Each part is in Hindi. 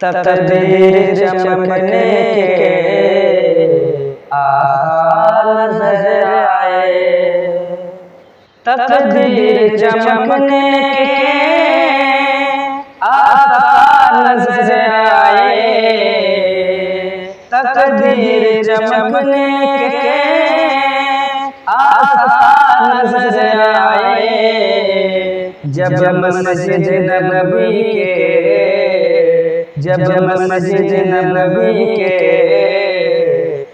तकदीर चमकने के आसार नजर आए, तकदीर चमकने के आसार नजर आए, तकदीर चमकने के आसार नजर आए। जब मस्जिद नबवी के, जब मस्जिद नबवी के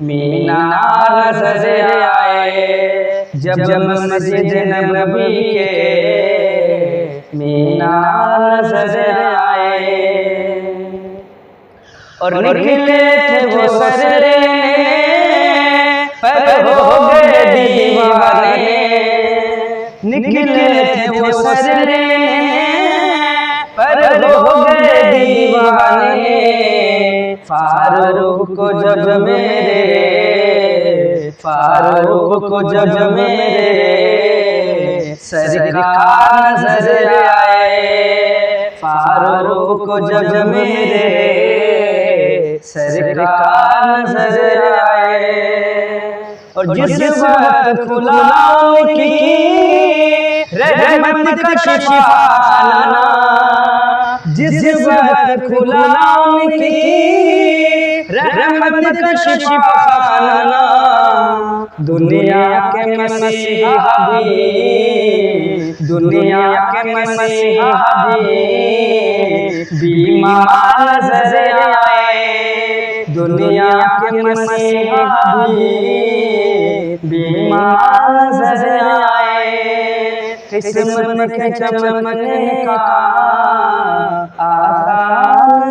मीनार नजर आए, जब मस्जिद नबवी के मीनार नजर आए। और निकले थे वो सर लेने पर हो गए दीवाने, निकले थे वो सर लेने पर हो गए दीवाने। फारूक को जब मेरे, फारूक को जब मेरे सरकार नजर आए, फारूक को जब मेरे सरकार नजर आए। और जिस वक्त खुला उनकी रहमत का शिफाखाना, जिस वक्त खुला उनकी रहमत का शिफाखाना, दुनिया के मसीहा भी, दुनिया के मसीहा भी बीमार नजर आए, दुनिया के मसीहा भी बीमार नजर आए। किस्मत के चमकने का आसार